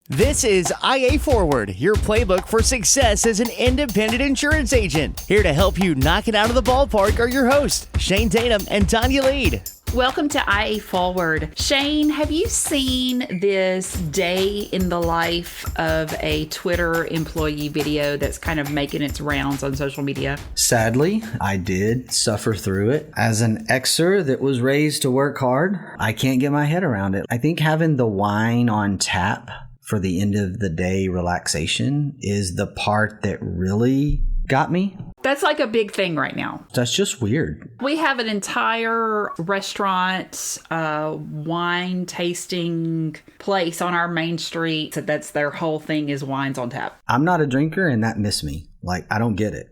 This is IA Forward, your playbook for success as an independent insurance agent. Here to help you knock it out of the ballpark are your hosts, Shane Tatum and Tanya Lead. Welcome to IA Forward. Shane, have you seen this day in the life of a Twitter employee video that's kind of making its rounds on social media? Sadly, I did suffer through it. As an Xer that was raised to work hard, I can't get my head around it. I think having the wine on tap for the end of the day relaxation is the part that really got me. That's like a big thing right now. That's just weird. We have an entire restaurant, wine tasting place on our main street. That's their whole thing is wines on tap. I'm not a drinker and that missed me. I don't get it.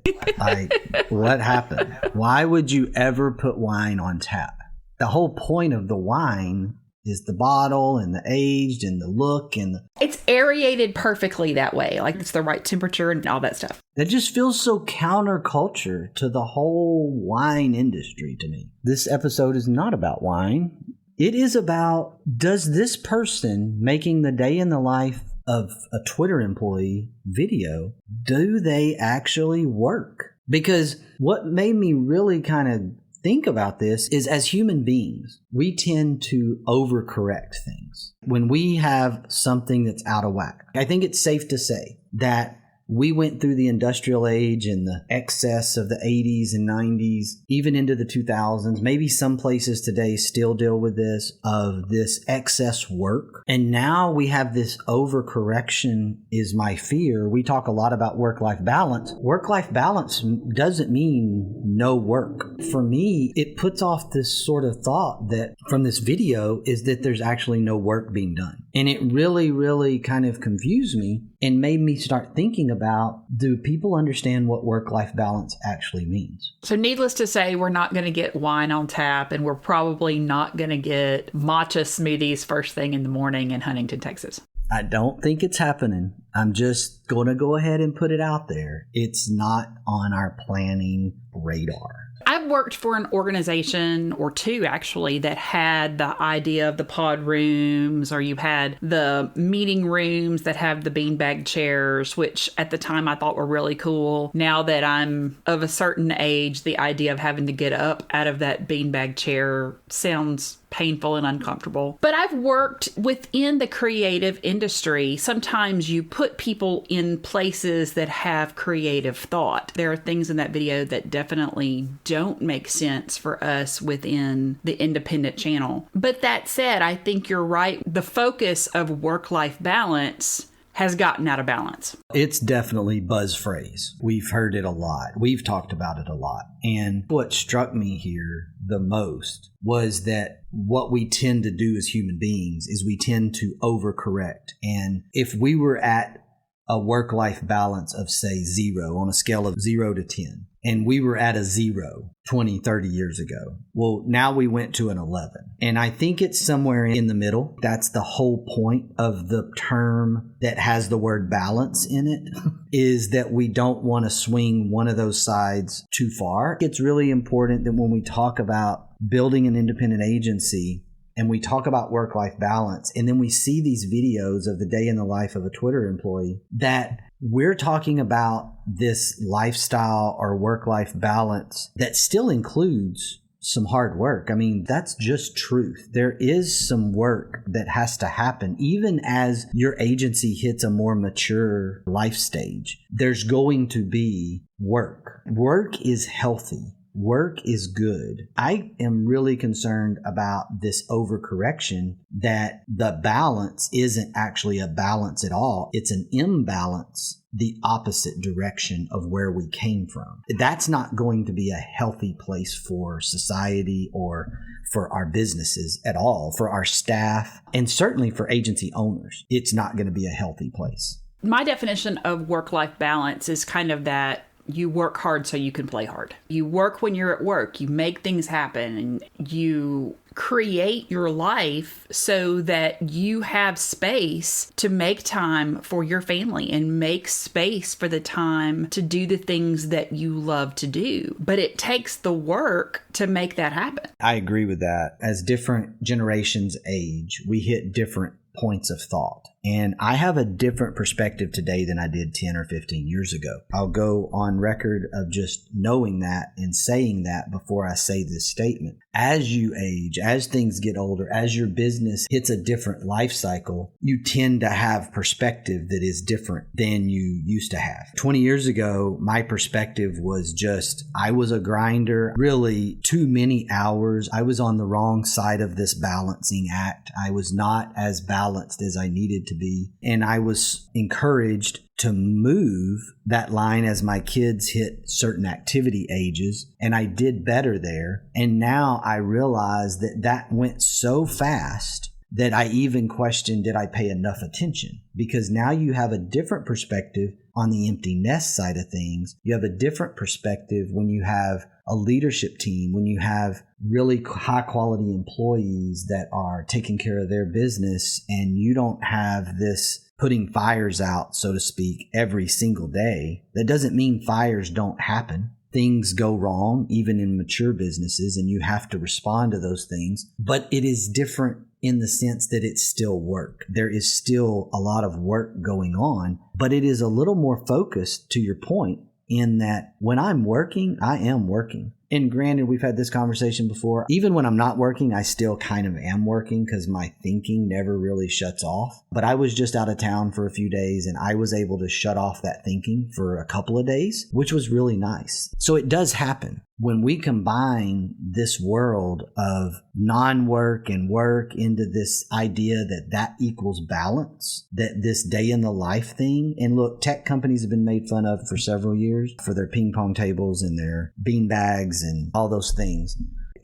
What happened? Why would you ever put wine on tap? The whole point of the wine is the bottle and the aged and the look and it's aerated perfectly that way. It's the right temperature and all that stuff. That just feels so counterculture to the whole wine industry to me. This episode is not about wine. It is about, does this person making the day in the life of a Twitter employee video, do they actually work? Because what made me really kind of think about this is, as human beings, we tend to overcorrect things when we have something that's out of whack. I think it's safe to say that we went through the industrial age and the excess of the 80s and 90s, even into the 2000s. Maybe some places today still deal with this, of this excess work. And now we have this overcorrection is my fear. We talk a lot about work-life balance. Work-life balance doesn't mean no work. For me, it puts off this sort of thought that from this video is that there's actually no work being done. And it really, really kind of confused me and made me start thinking about, do people understand what work-life balance actually means? So needless to say, we're not going to get wine on tap, and we're probably not going to get matcha smoothies first thing in the morning in Huntington, Texas. I don't think it's happening. I'm just going to go ahead and put it out there. It's not on our planning radar. I've worked for an organization or two, actually, that had the idea of the pod rooms, or you had the meeting rooms that have the beanbag chairs, which at the time I thought were really cool. Now that I'm of a certain age, the idea of having to get up out of that beanbag chair sounds painful and uncomfortable. But I've worked within the creative industry. Sometimes you put people in places that have creative thought. There are things in that video that definitely don't make sense for us within the independent channel. But that said, I think you're right. The focus of work-life balance has gotten out of balance. It's definitely buzz phrase. We've heard it a lot. We've talked about it a lot. And what struck me here the most was that what we tend to do as human beings is we tend to overcorrect. And if we were at a work-life balance of, say, 0 on a scale of 0 to 10, and we were at a 0 20, 30 years ago. Well, now we went to an 11. And I think it's somewhere in the middle. That's the whole point of the term that has the word balance in it, is that we don't want to swing one of those sides too far. It's really important that when we talk about building an independent agency, and we talk about work-life balance, and then we see these videos of the day in the life of a Twitter employee, that we're talking about this lifestyle or work-life balance that still includes some hard work. I mean, that's just truth. There is some work that has to happen. Even as your agency hits a more mature life stage, there's going to be work. Work is healthy. Work is good. I am really concerned about this overcorrection, that the balance isn't actually a balance at all. It's an imbalance, the opposite direction of where we came from. That's not going to be a healthy place for society or for our businesses at all, for our staff, and certainly for agency owners. It's not going to be a healthy place. My definition of work-life balance is kind of that you work hard so you can play hard. You work when you're at work. You make things happen, and you create your life so that you have space to make time for your family and make space for the time to do the things that you love to do. But it takes the work to make that happen. I agree with that. As different generations age, we hit different points of thought. And I have a different perspective today than I did 10 or 15 years ago. I'll go on record of just knowing that and saying that before I say this statement. As you age, as things get older, as your business hits a different life cycle, you tend to have perspective that is different than you used to have. 20 years ago, my perspective was just, I was a grinder, really too many hours. I was on the wrong side of this balancing act. I was not as balanced as I needed to be. And I was encouraged to move that line as my kids hit certain activity ages, and I did better there. And now I realize that that went so fast that I even questioned, did I pay enough attention? Because now you have a different perspective on the empty nest side of things. You have a different perspective when you have a leadership team, when you have really high quality employees that are taking care of their business, and you don't have this putting fires out, so to speak, every single day. That doesn't mean fires don't happen. Things go wrong, even in mature businesses, and you have to respond to those things. But it is different in the sense that it's still work. There is still a lot of work going on, but it is a little more focused, to your point, in that when I'm working, I am working. And granted, we've had this conversation before. Even when I'm not working, I still kind of am working because my thinking never really shuts off. But I was just out of town for a few days and I was able to shut off that thinking for a couple of days, which was really nice. So it does happen. When we combine this world of non-work and work into this idea that that equals balance, that this day in the life thing, and look, tech companies have been made fun of for several years for their ping pong tables and their bean bags and all those things.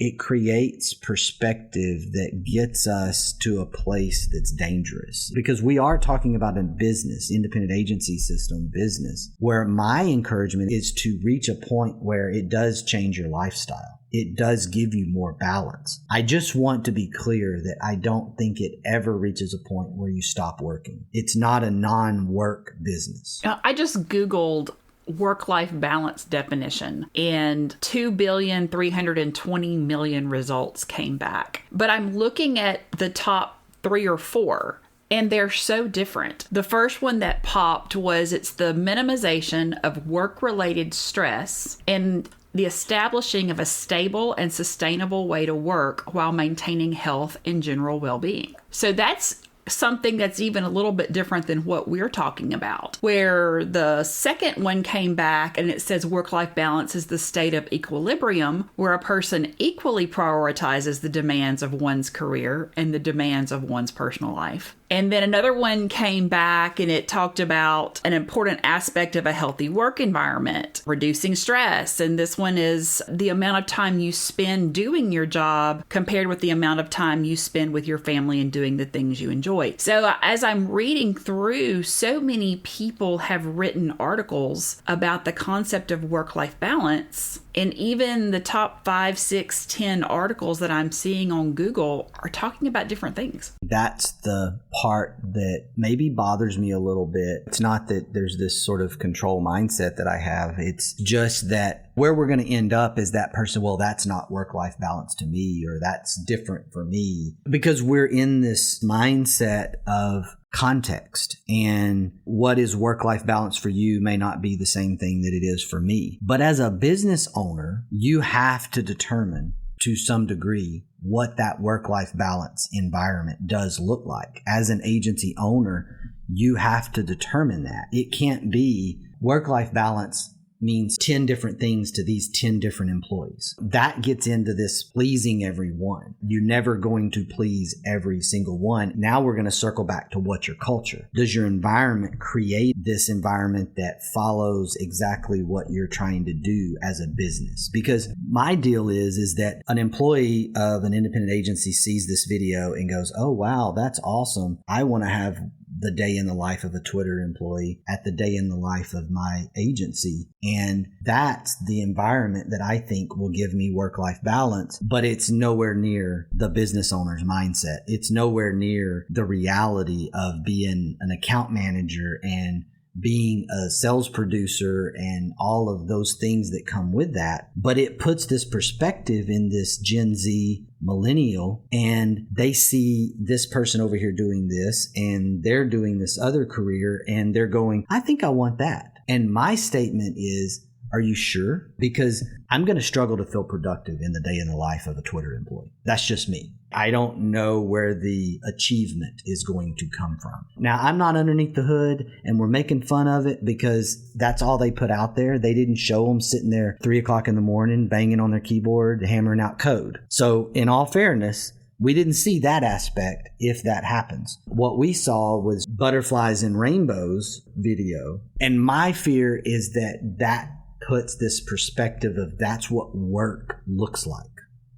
It creates perspective that gets us to a place that's dangerous, because we are talking about a business, independent agency system business, where my encouragement is to reach a point where it does change your lifestyle. It does give you more balance. I just want to be clear that I don't think it ever reaches a point where you stop working. It's not a non-work business. I just Googled work-life balance definition and 2,320,000,000 results came back. But I'm looking at the top 3 or 4 and they're so different. The first one that popped was it's the minimization of work-related stress and the establishing of a stable and sustainable way to work while maintaining health and general well-being. So that's something that's even a little bit different than what we're talking about, where the second one came back and it says work-life balance is the state of equilibrium where a person equally prioritizes the demands of one's career and the demands of one's personal life. And then another one came back and it talked about an important aspect of a healthy work environment, reducing stress. And this one is the amount of time you spend doing your job compared with the amount of time you spend with your family and doing the things you enjoy. So as I'm reading through, so many people have written articles about the concept of work-life balance. And even the top 5, 6, 10 articles that I'm seeing on Google are talking about different things. That's the part that maybe bothers me a little bit. It's not that there's this sort of control mindset that I have. It's just that where we're going to end up is that person, well, that's not work-life balance to me, or that's different for me, because we're in this mindset of context, and what is work-life balance for you may not be the same thing that it is for me. But as a business owner, you have to determine to some degree what that work-life balance environment does look like. As an agency owner, you have to determine that. It can't be work-life balance means 10 different things to these 10 different employees. That gets into this pleasing everyone. You're never going to please every single one. Now we're going to circle back to what's your culture. Does your environment create this environment that follows exactly what you're trying to do as a business? Because my deal is that an employee of an independent agency sees this video and goes, oh, wow, that's awesome. I want to have the day in the life of a Twitter employee at the day in the life of my agency. And that's the environment that I think will give me work-life balance, but it's nowhere near the business owner's mindset. It's nowhere near the reality of being an account manager and being a sales producer and all of those things that come with that. But it puts this perspective in this Gen Z millennial, and they see this person over here doing this and they're doing this other career and they're going, I think I want that. And my statement is, are you sure? Because I'm going to struggle to feel productive in the day in the life of a Twitter employee. That's just me. I don't know where the achievement is going to come from. Now, I'm not underneath the hood, and we're making fun of it because that's all they put out there. They didn't show them sitting there 3 o'clock in the morning, banging on their keyboard, hammering out code. So in all fairness, we didn't see that aspect if that happens. What we saw was butterflies and rainbows video. And my fear is that puts this perspective of that's what work looks like.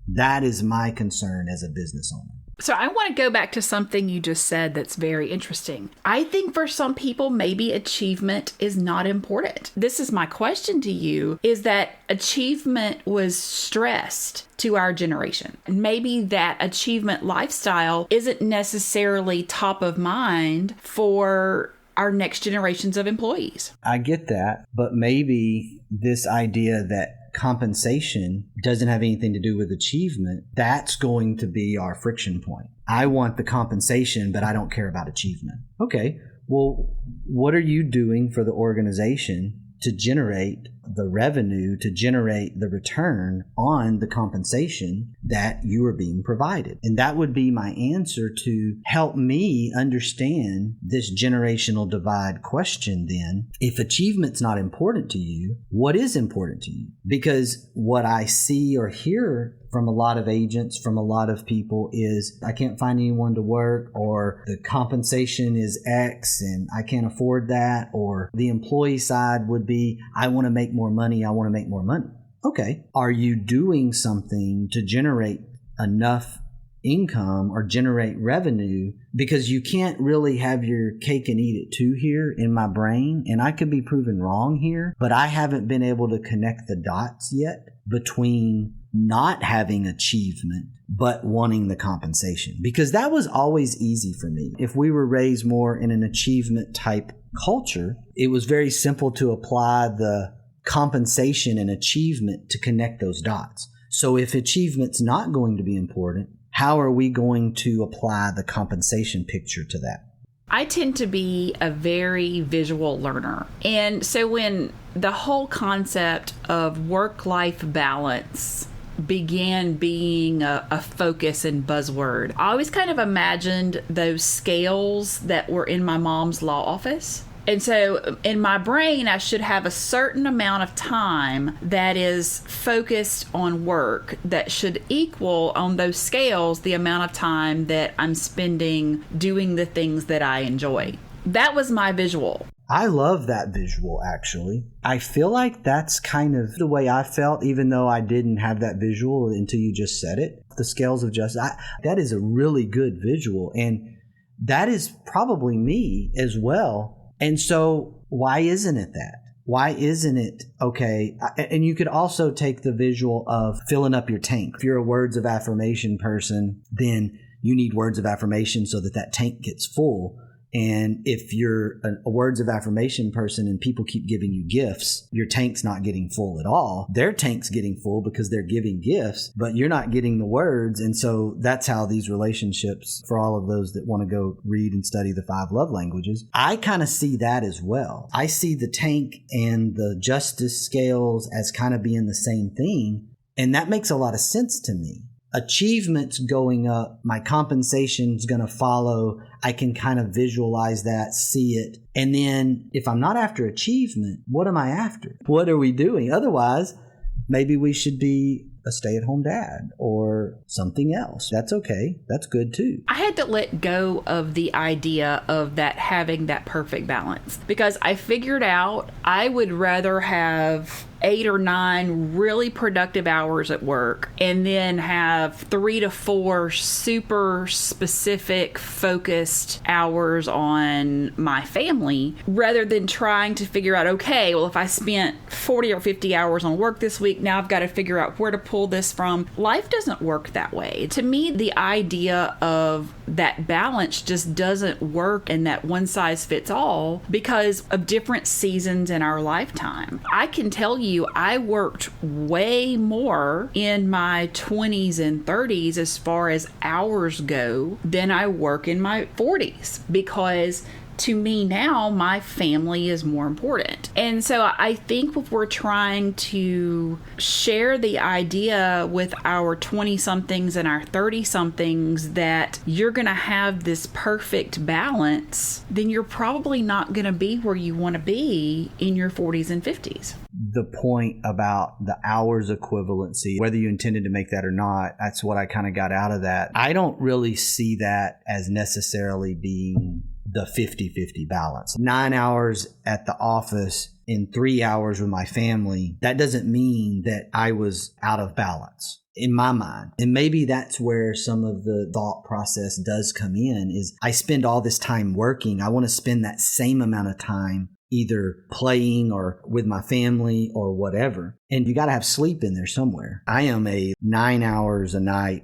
That is my concern as a business owner. So I want to go back to something you just said that's very interesting. I think for some people, maybe achievement is not important. This is my question to you, is that achievement was stressed to our generation. And maybe that achievement lifestyle isn't necessarily top of mind for our next generations of employees. I get that, but maybe this idea that compensation doesn't have anything to do with achievement, that's going to be our friction point. I want the compensation, but I don't care about achievement. Okay, well, what are you doing for the organization to generate the revenue, to generate the return on the compensation that you are being provided? And that would be my answer to help me understand this generational divide question then. If achievement's not important to you, what is important to you? Because what I see or hear from a lot of agents, from a lot of people is, I can't find anyone to work, or the compensation is X and I can't afford that, or the employee side would be, I want to make more money, I want to make more money. Okay, are you doing something to generate enough income or generate revenue? Because you can't really have your cake and eat it too here in my brain, and I could be proven wrong here, but I haven't been able to connect the dots yet between not having achievement but wanting the compensation, because that was always easy for me. If we were raised more in an achievement type culture, it was very simple to apply the compensation and achievement to connect those dots. So if achievement's not going to be important, how are we going to apply the compensation picture to that? I tend to be a very visual learner. And so when the whole concept of work-life balance began being a focus and buzzword, I always kind of imagined those scales that were in my mom's law office. And so in my brain, I should have a certain amount of time that is focused on work that should equal on those scales the amount of time that I'm spending doing the things that I enjoy. That was my visual. I love that visual, actually. I feel like that's kind of the way I felt, even though I didn't have that visual until you just said it. The scales of justice, that is a really good visual. And that is probably me as well. And so why isn't it that? Why isn't it okay? And you could also take the visual of filling up your tank. If you're a words of affirmation person, then you need words of affirmation so that tank gets full. And if you're a words of affirmation person and people keep giving you gifts, your tank's not getting full at all. Their tank's getting full because they're giving gifts, but you're not getting the words. And so that's how these relationships, for all of those that want to go read and study the 5 love languages, I kind of see that as well. I see the tank and the justice scales as kind of being the same thing. And that makes a lot of sense to me. Achievement's going up, my compensation's going to follow. I can kind of visualize that, see it. And then if I'm not after achievement, what am I after? What are we doing? Otherwise, maybe we should be a stay-at-home dad or something else. That's okay. That's good too. I had to let go of the idea of that having that perfect balance, because I figured out I would rather have 8 or 9 really productive hours at work and then have 3 to 4 super specific focused hours on my family, rather than trying to figure out, okay, well, if I spent 40 or 50 hours on work this week, now I've got to figure out where to pull this from? Life doesn't work that way. To me, the idea of that balance just doesn't work and that one size fits all because of different seasons in our lifetime. I can tell you, I worked way more in my 20s and 30s as far as hours go than I work in my 40s because to me now, my family is more important. And so I think if we're trying to share the idea with our 20-somethings and our 30-somethings that you're going to have this perfect balance, then you're probably not going to be where you want to be in your 40s and 50s. The point about the hours equivalency, whether you intended to make that or not, that's what I kind of got out of that. I don't really see that as necessarily being the 50-50 balance. 9 hours at the office and 3 hours with my family, that doesn't mean that I was out of balance in my mind. And maybe that's where some of the thought process does come in, is I spend all this time working. I want to spend that same amount of time either playing or with my family or whatever. And you got to have sleep in there somewhere. I am a 9 hours a night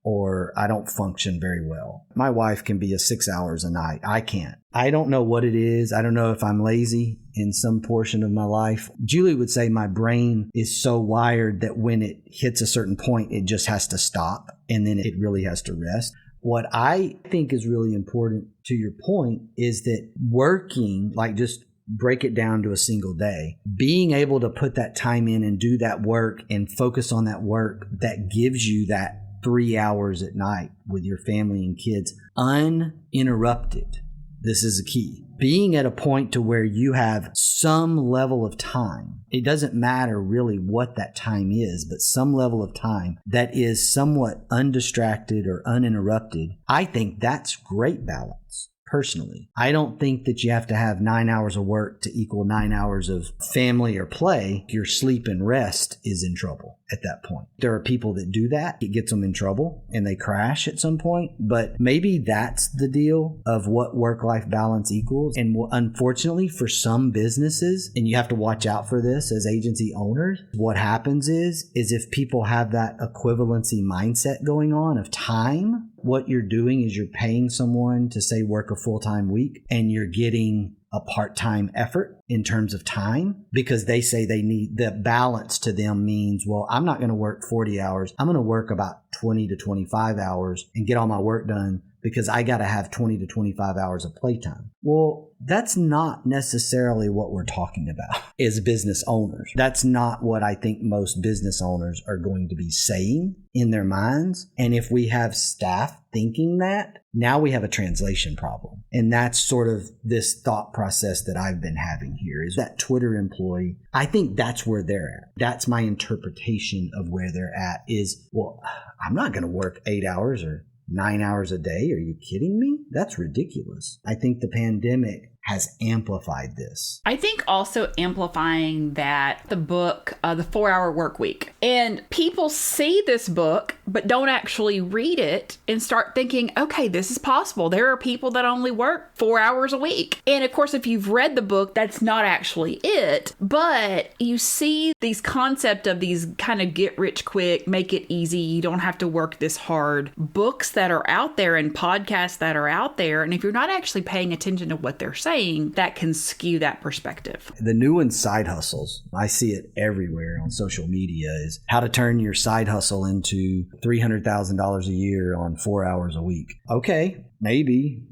or I don't function very well. My wife can be a 6 hours a night. I can't. I don't know what it is. I don't know if I'm lazy in some portion of my life. Julie would say my brain is so wired that when it hits a certain point, it just has to stop and then it really has to rest. What I think is really important to your point is that working, like just break it down to a single day, being able to put that time in and do that work and focus on that work that gives you that 3 hours at night with your family and kids uninterrupted. This is a key. Being at a point to where you have some level of time. It doesn't matter really what that time is, but some level of time that is somewhat undistracted or uninterrupted. I think that's great balance. Personally, I don't think that you have to have 9 hours of work to equal 9 hours of family or play. Your sleep and rest is in trouble at that point. There are people that do that. It gets them in trouble and they crash at some point. But maybe that's the deal of what work-life balance equals. And unfortunately for some businesses, and you have to watch out for this as agency owners, what happens is if people have that equivalency mindset going on of time, what you're doing is you're paying someone to say work a full-time week and you're getting a part-time effort in terms of time because they say they need the balance. To them means, well, I'm not going to work 40 hours. I'm going to work about 20 to 25 hours and get all my work done because I got to have 20 to 25 hours of playtime. Well, that's not necessarily what we're talking about as business owners. That's not what I think most business owners are going to be saying in their minds. And if we have staff thinking that, now we have a translation problem. And that's sort of this thought process that I've been having here is that Twitter employee. I think that's where they're at. That's my interpretation of where they're at is, well, I'm not going to work 8 hours or 9 hours a day. Are you kidding me? That's ridiculous. I think the pandemic has amplified this. I think also amplifying that the book, The 4-Hour Workweek. And people see this book, but don't actually read it and start thinking, okay, this is possible. There are people that only work 4 hours a week. And of course, if you've read the book, that's not actually it. But you see these concept of these kind of get rich quick, make it easy, you don't have to work this hard books that are out there and podcasts that are out there. And if you're not actually paying attention to what they're saying, that can skew that perspective. The new one, side hustles. I see it everywhere on social media, is how to turn your side hustle into $300,000 a year on 4 hours a week. Okay, maybe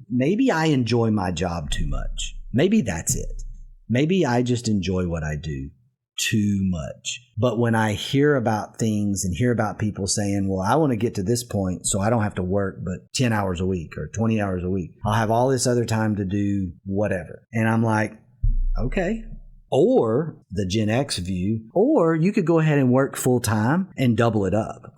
I enjoy my job too much. Maybe that's it. Maybe I just enjoy what I do too much. But when I hear about things and hear about people saying, well, I want to get to this point so I don't have to work but 10 hours a week or 20 hours a week. I'll have all this other time to do whatever. And I'm like, okay. Or the Gen X view, or you could go ahead and work full time and double it up,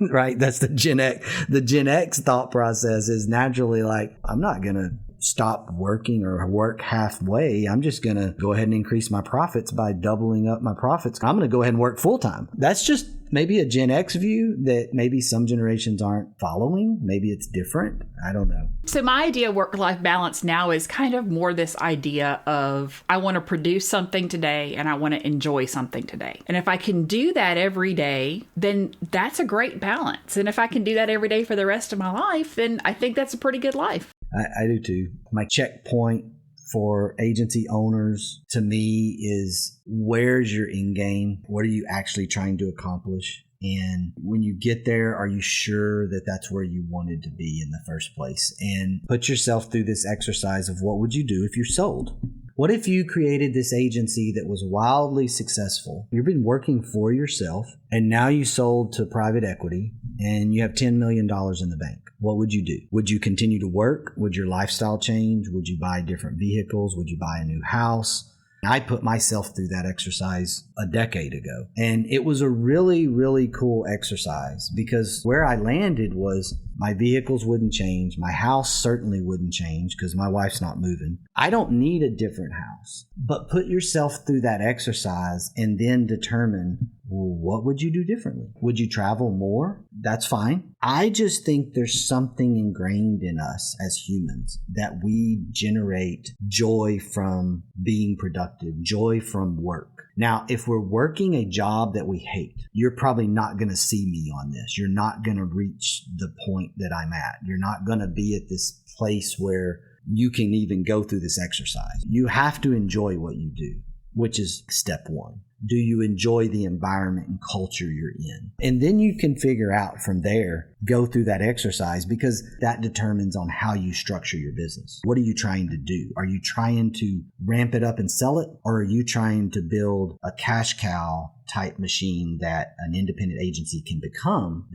right? That's the Gen X. The Gen X thought process is naturally like, I'm not going to stop working or work halfway. I'm just going to go ahead and increase my profits by doubling up my profits. I'm going to go ahead and work full time. That's just maybe a Gen X view that maybe some generations aren't following. Maybe it's different. I don't know. So my idea of work-life balance now is kind of more this idea of I want to produce something today and I want to enjoy something today. And if I can do that every day, then that's a great balance. And if I can do that every day for the rest of my life, then I think that's a pretty good life. I do too. My checkpoint for agency owners to me is, where's your end game? What are you actually trying to accomplish? And when you get there, are you sure that that's where you wanted to be in the first place? And put yourself through this exercise of what would you do if you're sold? What if you created this agency that was wildly successful? You've been working for yourself and now you sold to private equity and you have $10 million in the bank. What would you do? Would you continue to work? Would your lifestyle change? Would you buy different vehicles? Would you buy a new house? I put myself through that exercise a decade ago. And it was a really, really cool exercise because where I landed was my vehicles wouldn't change. My house certainly wouldn't change because my wife's not moving. I don't need a different house. But put yourself through that exercise and then determine, well, what would you do differently? Would you travel more? That's fine. I just think there's something ingrained in us as humans that we generate joy from being productive, joy from work. Now, if we're working a job that we hate, you're probably not going to see me on this. You're not going to reach the point that I'm at. You're not going to be at this place where you can even go through this exercise. You have to enjoy what you do, which is step one. Do you enjoy the environment and culture you're in? And then you can figure out from there, go through that exercise, because that determines on how you structure your business. What are you trying to do? Are you trying to ramp it up and sell it? Or are you trying to build a cash cow type machine that an independent agency can become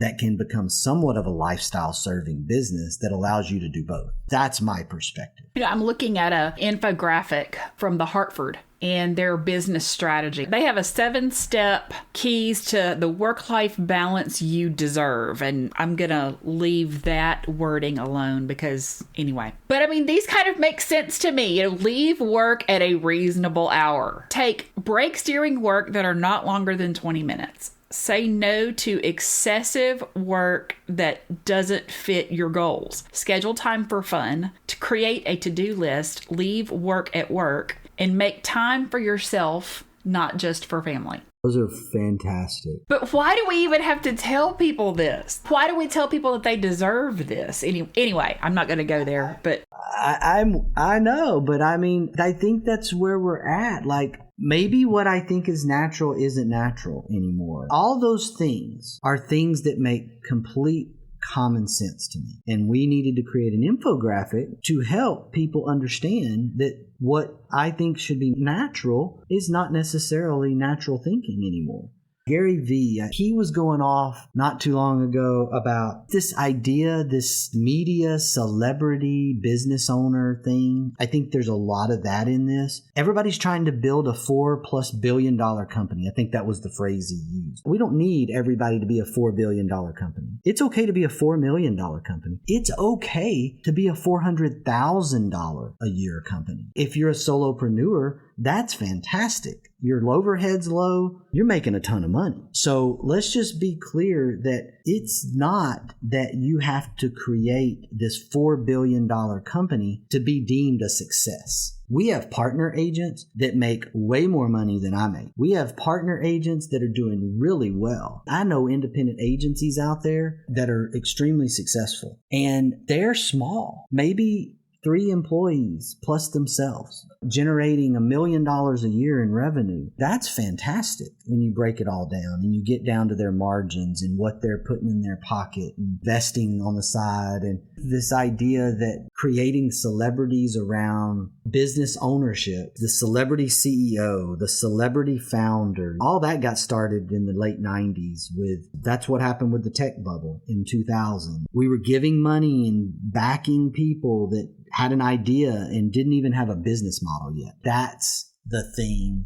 somewhat of a lifestyle serving business that allows you to do both? That's my perspective. I'm looking at an infographic from the Hartford and their business strategy. They have a 7-step keys to the work-life balance you deserve. And I'm going to leave that wording alone because anyway. But I mean, these kind of make sense to me. Leave work at a reasonable hour. Take breaks during work that are not longer than 20 minutes. Say no to excessive work that doesn't fit your goals. Schedule time for fun. To create a to-do list, leave work at work, and make time for yourself, not just for family. Those are fantastic. But why do we even have to tell people this? Why do we tell people that they deserve this? Anyway, I'm not going to go there, but I know, but I mean, I think that's where we're at. Like, maybe what I think is natural isn't natural anymore. All those things are things that make complete common sense to me. And we needed to create an infographic to help people understand that what I think should be natural is not necessarily natural thinking anymore. Gary Vee, he was going off not too long ago about this idea, this media celebrity business owner thing. I think there's a lot of that in this. Everybody's trying to build a $4+ billion company. I think that was the phrase he used. We don't need everybody to be a $4 billion company. It's okay to be a $4 million company. It's okay to be a $400,000 a year company. If you're a solopreneur, that's fantastic. Your overhead's low, you're making a ton of money. So let's just be clear that it's not that you have to create this $4 billion company to be deemed a success. We have partner agents that make way more money than I make. We have partner agents that are doing really well. I know independent agencies out there that are extremely successful, and they're small. Maybe 3 employees plus themselves, generating $1 million a year in revenue. That's fantastic when you break it all down and you get down to their margins and what they're putting in their pocket, investing on the side, and this idea that creating celebrities around business ownership, the celebrity CEO, the celebrity founder, all that got started in the late 90s that's what happened with the tech bubble in 2000. We were giving money and backing people that had an idea and didn't even have a business model yet. That's the thing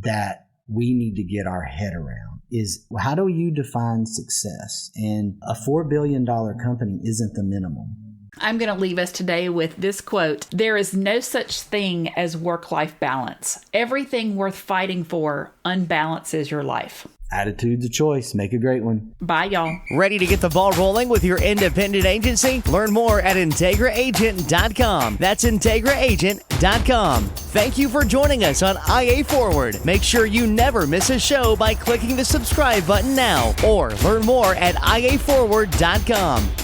that we need to get our head around is, how do you define success? And a $4 billion company isn't the minimum. I'm going to leave us today with this quote. There is no such thing as work-life balance. Everything worth fighting for unbalances your life. Attitude's a choice. Make a great one. Bye, y'all. Ready to get the ball rolling with your independent agency? Learn more at IntegraAgent.com. That's IntegraAgent.com. Thank you for joining us on IA Forward. Make sure you never miss a show by clicking the subscribe button now or learn more at IAForward.com.